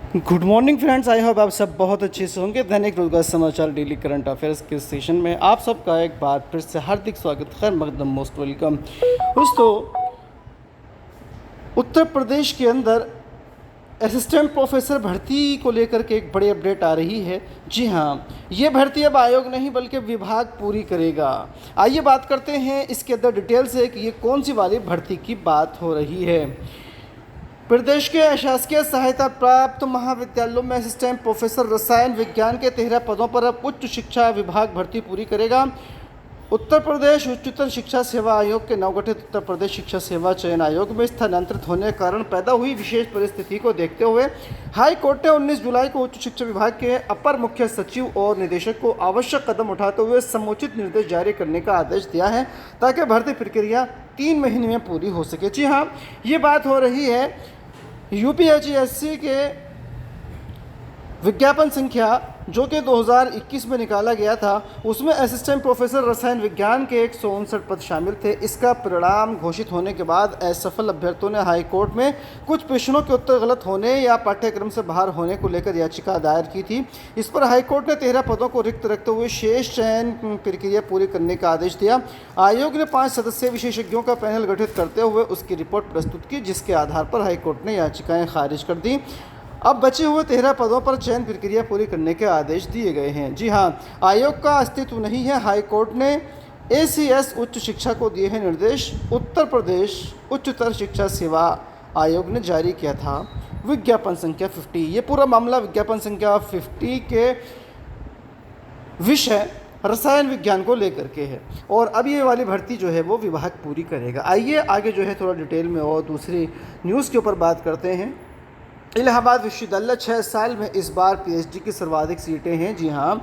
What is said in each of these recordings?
Good morning friends, I hope आप सब बहुत अच्छे से होंगे। दैनिक रोजगार समाचार डेली करंट अफेयर्स के सेशन में आप सबका एक बार फिर से हार्दिक स्वागत, खैर मकदम, मोस्ट वेलकम। दोस्तों, उत्तर प्रदेश के अंदर असिस्टेंट प्रोफेसर भर्ती को लेकर के एक बड़ी अपडेट आ रही है। जी हाँ, ये भर्ती अब आयोग नहीं बल्कि विभाग पूरी करेगा। आइए बात करते हैं इसके अंदर डिटेल से कि ये कौन सी वाली भर्ती की बात हो रही है। प्रदेश के अशासकीय सहायता प्राप्त महाविद्यालयों में असिस्टेंट प्रोफेसर रसायन विज्ञान के 13 पदों पर अब उच्च शिक्षा विभाग भर्ती पूरी करेगा। उत्तर प्रदेश उच्चतर शिक्षा सेवा आयोग के नवगठित उत्तर प्रदेश शिक्षा सेवा चयन आयोग में स्थानांतरित होने के कारण पैदा हुई विशेष परिस्थिति को देखते हुए हाई कोर्ट ने 19 जुलाई को उच्च शिक्षा विभाग के अपर मुख्य सचिव और निदेशक को आवश्यक कदम उठाते हुए समुचित निर्देश जारी करने का आदेश दिया है ताकि भर्ती प्रक्रिया 3 महीने में पूरी हो सके। जी हाँ, ये बात हो रही है यूपीएचईएससी के विज्ञापन संख्या जो कि 2021 में निकाला गया था, उसमें असिस्टेंट प्रोफेसर रसायन विज्ञान के 159 पद शामिल थे। इसका परिणाम घोषित होने के बाद असफल अभ्यर्थियों ने हाई कोर्ट में कुछ प्रश्नों के उत्तर गलत होने या पाठ्यक्रम से बाहर होने को लेकर याचिका दायर की थी। इस पर हाई कोर्ट ने 13 पदों को रिक्त रखते हुए शेष चयन प्रक्रिया पूरी करने का आदेश दिया। आयोग ने 5 सदस्यीय विशेषज्ञों का पैनल गठित करते हुए उसकी रिपोर्ट प्रस्तुत की, जिसके आधार पर हाईकोर्ट ने याचिकाएं खारिज कर दी। अब बचे हुए 13 पदों पर चयन प्रक्रिया पूरी करने के आदेश दिए गए हैं। जी हाँ, आयोग का अस्तित्व नहीं है। हाई कोर्ट ने एसीएस उच्च शिक्षा को दिए हैं निर्देश। उत्तर प्रदेश उच्चतर शिक्षा सेवा आयोग ने जारी किया था विज्ञापन संख्या 50। ये पूरा मामला विज्ञापन संख्या 50 के विषय रसायन विज्ञान को लेकर के है और अब ये वाली भर्ती जो है वो विभाग पूरी करेगा। आइए आगे जो है थोड़ा डिटेल में और दूसरी न्यूज़ के ऊपर बात करते हैं। इलाहाबाद विश्वविद्यालय 6 साल में इस बार पीएचडी की सर्वाधिक सीटें हैं। जी हाँ,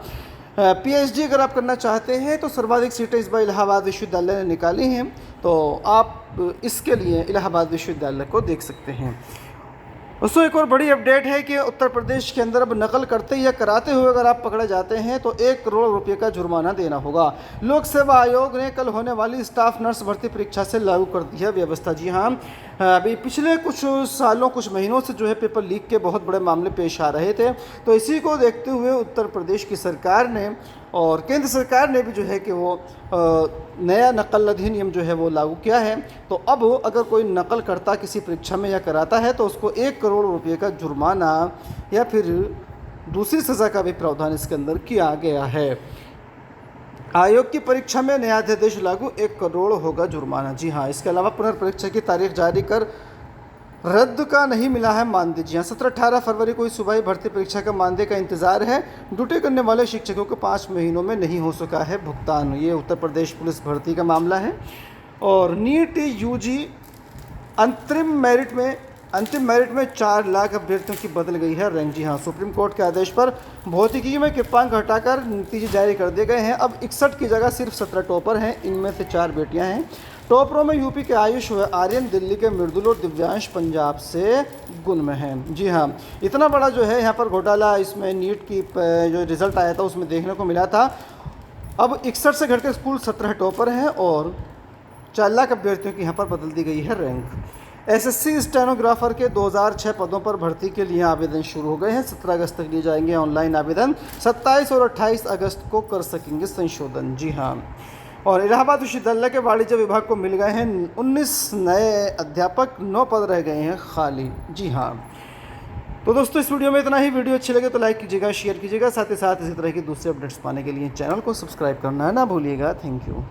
पीएचडी अगर आप करना चाहते हैं तो सर्वाधिक सीटें इस बार इलाहाबाद विश्वविद्यालय ने निकाली हैं, तो आप इसके लिए इलाहाबाद विश्वविद्यालय को देख सकते हैं। दोस्तों, एक और बड़ी अपडेट है कि उत्तर प्रदेश के अंदर अब नकल करते या कराते हुए अगर आप पकड़े जाते हैं तो 1 करोड़ रुपये का जुर्माना देना होगा। लोक सेवा आयोग ने कल होने वाली स्टाफ नर्स भर्ती परीक्षा से लागू कर दी है व्यवस्था। जी हाँ, अभी पिछले कुछ सालों कुछ महीनों से जो है पेपर लीक के बहुत बड़े मामले पेश आ रहे थे, तो इसी को देखते हुए उत्तर प्रदेश की सरकार ने और केंद्र सरकार ने भी जो है कि वो नया नकल अधिनियम जो है वो लागू किया है। तो अब अगर कोई नकल करता किसी परीक्षा में या कराता है तो उसको 1 करोड़ रुपये का जुर्माना या फिर दूसरी सज़ा का भी प्रावधान इसके अंदर किया गया है। आयोग की परीक्षा में नया अध्यादेश लागू, 1 करोड़ होगा जुर्माना। जी हाँ, इसके अलावा पुनर्परीक्षा की तारीख जारी कर रद्द का नहीं मिला है मानदेय। जी हाँ, 17-18 फरवरी को इस सूबाई भर्ती परीक्षा का मानदेय का इंतजार है। ड्यूटी करने वाले शिक्षकों को 5 महीनों में नहीं हो सका है भुगतान। ये उत्तर प्रदेश पुलिस भर्ती का मामला है। और नीट यूजी अंतरिम मेरिट में 4 लाख अभ्यर्थियों की बदल गई है रैंक। जी हाँ, सुप्रीम कोर्ट के आदेश पर भौतिकी में कृपांक हटाकर नतीजे जारी कर दिए गए हैं। अब 61 की जगह सिर्फ 17 टॉपर हैं, इनमें से 4 बेटियां हैं। टॉपरों में यूपी के आयुष व आर्यन, दिल्ली के मृदुल और दिव्यांश पंजाब से गुण में हैं। जी हाँ, इतना बड़ा जो है यहाँ पर घोटाला इसमें नीट की जो रिज़ल्ट आया था उसमें देखने को मिला था। अब 61 से घटकर कुल 17 टॉपर हैं और 4 लाख अभ्यर्थियों की यहाँ पर बदल दी गई है रैंक। एसएससी स्टेनोग्राफर के 2006 पदों पर भर्ती के लिए आवेदन शुरू हो गए हैं। 17 अगस्त तक लिए जाएंगे ऑनलाइन आवेदन। 27 और 28 अगस्त को कर सकेंगे संशोधन। जी हाँ, और इलाहाबाद विश्वविद्यालय के वाणिज्य विभाग को मिल गए हैं 19 नए अध्यापक, 9 पद रह गए हैं खाली। जी हाँ, तो दोस्तों इस वीडियो में इतना ही। वीडियो अच्छी लगे तो लाइक कीजिएगा, शेयर कीजिएगा, साथ ही साथ इसी तरह की दूसरे अपडेट्स पाने के लिए चैनल को सब्सक्राइब करना है ना भूलिएगा। Thank you.